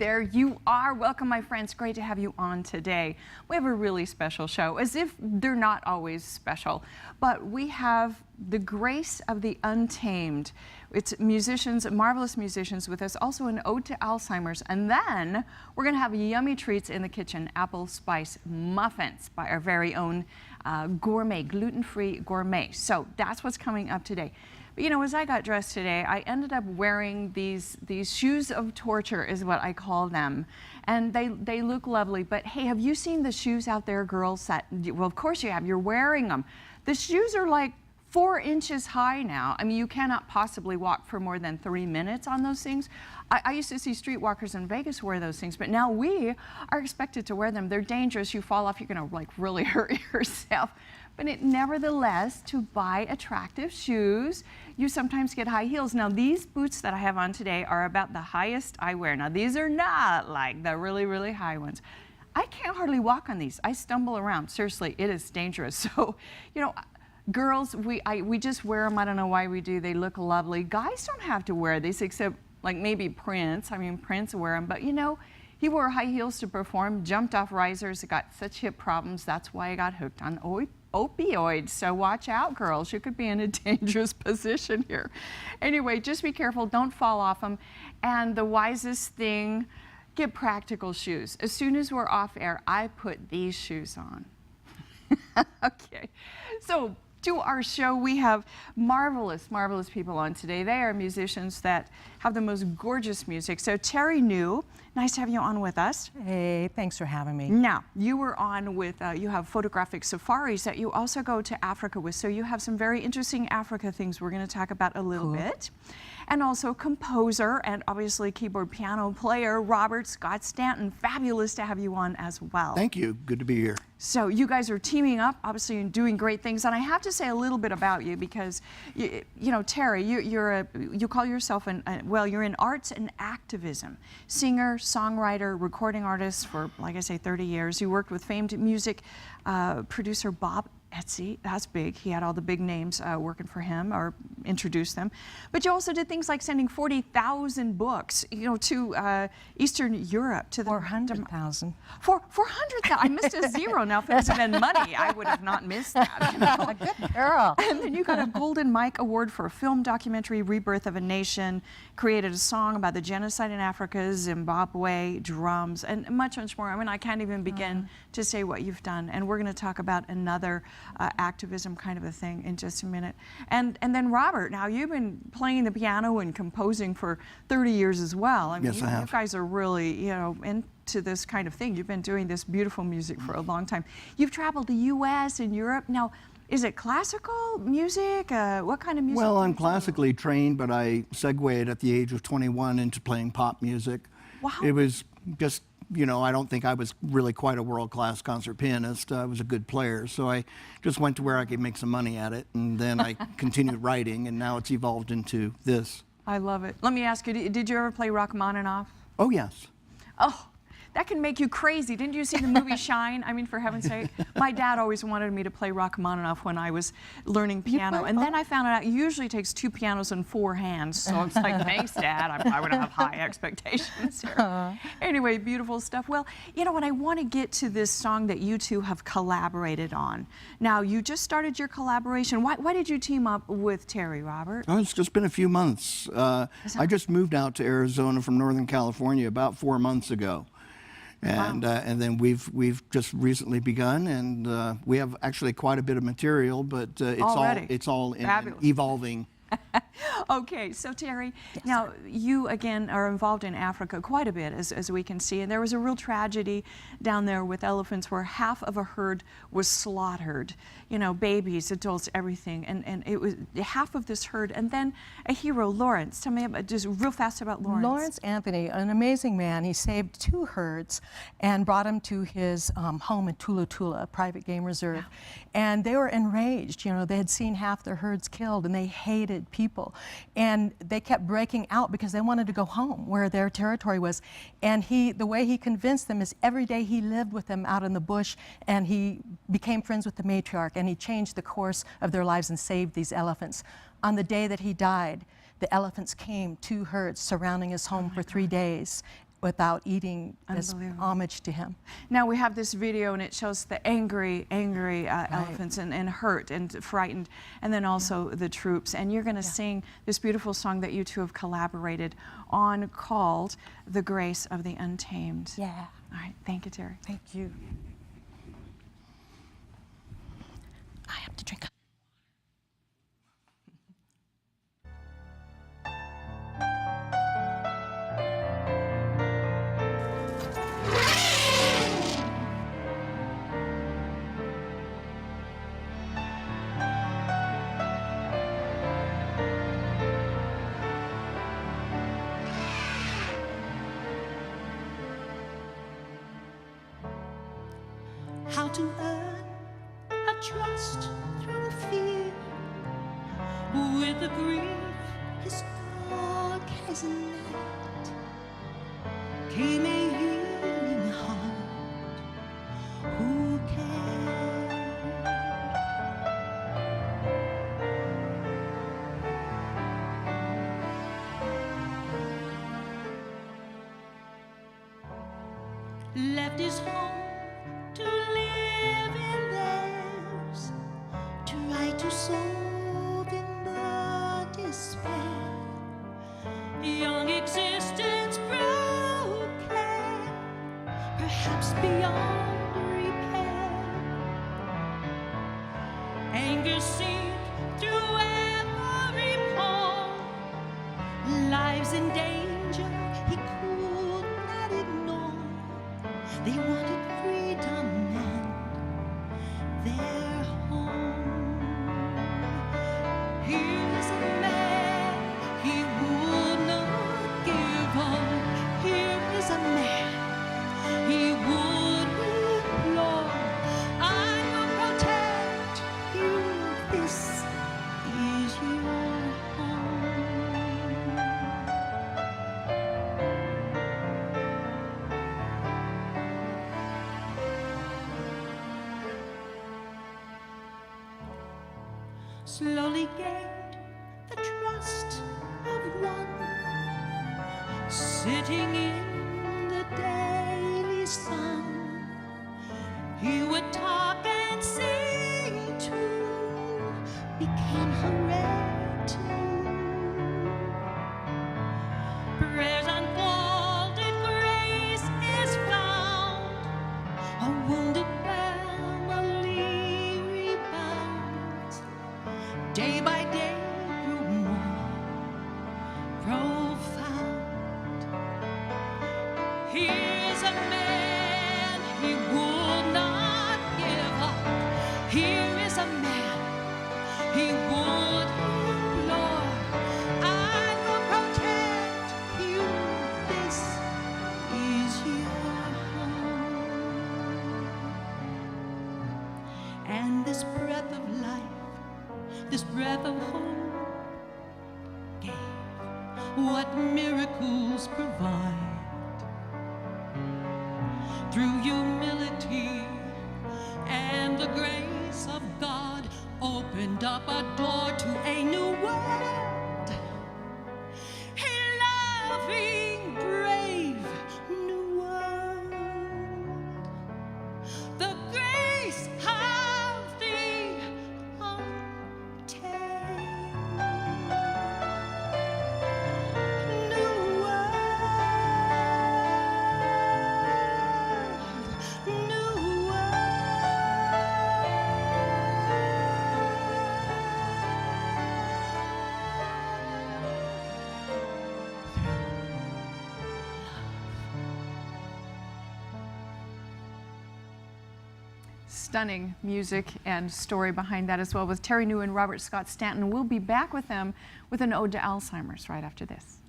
there you are. Welcome, my friends. Great to have you on today. We have a really special show, as if they're not always special, but we have the grace of the Untamed. It's musicians, marvelous musicians with us, also an ode to Alzheimer's. And then we're going to have yummy treats in the kitchen, apple spice muffins by our very own gourmet, gluten-free gourmet. So that's what's coming up today. But you know, as I got dressed today, I ended up wearing these shoes of torture, is what I call them. And they look lovely. But hey, have you seen the shoes out there, girls? Well, of course you have. You're wearing them. The shoes are like 4 inches high now. I mean, you cannot possibly walk for more than 3 minutes on those things. I used to see streetwalkers in Vegas wear those things, but now we are expected to wear them. They're dangerous. You fall off, you're gonna like really hurt yourself. But nevertheless, to buy attractive shoes, you sometimes get high heels. Now, these boots that I have on today are about the highest I wear. Now, these are not like the really, really high ones. I can't hardly walk on these. I stumble around. Seriously, it is dangerous. So, you know, girls, we just wear them. I don't know why we do. They look lovely. Guys don't have to wear these, except like maybe Prince. I mean, Prince wear them, but you know, he wore high heels to perform, jumped off risers, got such hip problems. That's why he got hooked on opioids. So watch out, girls. You could be in a dangerous position here. Anyway, just be careful. Don't fall off them. And the wisest thing, get practical shoes. As soon as we're off air, I put these shoes on. Okay. So to our show, we have marvelous, marvelous people on today. They are musicians that have the most gorgeous music. So Terri, nice to have you on with us. Hey, thanks for having me. Now, you were on with, you have photographic safaris that you also go to Africa with. So you have some very interesting Africa things we're going to talk about a little bit. And also composer and obviously keyboard piano player, Robert Scott Stanton. Fabulous to have you on as well. Thank you. Good to be here. So you guys are teaming up, obviously, and doing great things. And I have to say a little bit about you because, you know, Terri, you call yourself well, you're in arts and activism. Singer, songwriter, recording artist for, like I say, 30 years. You worked with famed music producer Bob Etsy. That's big. He had all the big names working for him or introduced them. But you also did things like sending 40,000 books, you know, to Eastern Europe. To the 400,000. 400,000. I missed a zero. Now, if it was been money, I would have not missed that. You know? Good girl. And then you got a Golden Mike Award for a film documentary, Rebirth of a Nation, created a song about the genocide in Africa, Zimbabwe, drums, and much, much more. I mean, I can't even begin to say what you've done. And we're going to talk about another activism kind of a thing in just a minute. And then Robert, now you've been playing the piano and composing for 30 years as well. I mean, yes, I have. You guys are really, you know, into this kind of thing. You've been doing this beautiful music for a long time. You've traveled the U.S. and Europe. Now, is it classical music? What kind of music? Well, I'm classically trained, but I segued at the age of 21 into playing pop music. Wow. It was just, you know, I don't think I was really quite a world-class concert pianist. I was a good player, so I just went to where I could make some money at it, and then I continued writing, and now it's evolved into this. I love it. Let me ask you, did you ever play Rachmaninoff? Oh, yes. Oh, that can make you crazy. Didn't you see the movie Shine? I mean, for heaven's sake. My dad always wanted me to play Rachmaninoff when I was learning piano. And then I found out it usually takes 2 pianos and 4 hands. So I was like, thanks, Dad. I would have high expectations here. Anyway, beautiful stuff. Well, you know what? I want to get to this song that you two have collaborated on. Now, you just started your collaboration. Why did you team up with Terri, Robert? Oh, it's just been a few months. I just moved out to Arizona from Northern California about 4 months ago. And, wow. And then we've just recently begun, and we have actually quite a bit of material, but it's all evolving. Okay, so Terri, now you again are involved in Africa quite a bit, as we can see, and there was a real tragedy down there with elephants where half of a herd was slaughtered, you know, babies, adults, everything, and it was half of this herd, and then a hero, Lawrence. Tell me about, just real fast about Lawrence. Lawrence Anthony, an amazing man. He saved 2 herds and brought them to his home in Tula Tula, a private game reserve, and they were enraged. You know, they had seen half their herds killed, and they hated people. And they kept breaking out because they wanted to go home where their territory was. And the way he convinced them is every day he lived with them out in the bush, and he became friends with the matriarch, and he changed the course of their lives and saved these elephants. On the day that he died, the elephants came, 2 herds surrounding his home for 3 days. without eating this Unbelievable. homage to him. Now we have this video and it shows the angry elephants and hurt and frightened, and then also the troops. And you're going to sing this beautiful song that you two have collaborated on called "The Grace of the Untamed." Yeah. All right, thank you, Terri. Thank you. I have to drink. How to earn a trust through fear, with the grief his God has left, came a healing heart who cared. Left his home to live in theirs, try to solve in the despair, young existence broken, perhaps beyond repair. Anger seeped through every pore, lives in danger he could not ignore. They wanted freedom and their home. Here's a man he would not give up. Here is a man he would implore. I will protect you. This is your home. Slowly gained the trust of one, sitting in the daily sun. He would talk and sing too, became her too. Prayers unfolded, grace is found, a wounded family rebounds. Day by day grew more profound. Here's a man he would not give up. Here is a man he would implore. I will protect you. This is your home. And this breath of life, this breath of hope, gave what miracles provide. Through humility and the grace of God, opened up a door to a new world. A loving, brave new world. The grace of the untamed. New world, new world. Stunning music and story behind that as well with Terri New and Robert Scott Stanton. We'll be back with them with an ode to Alzheimer's right after this.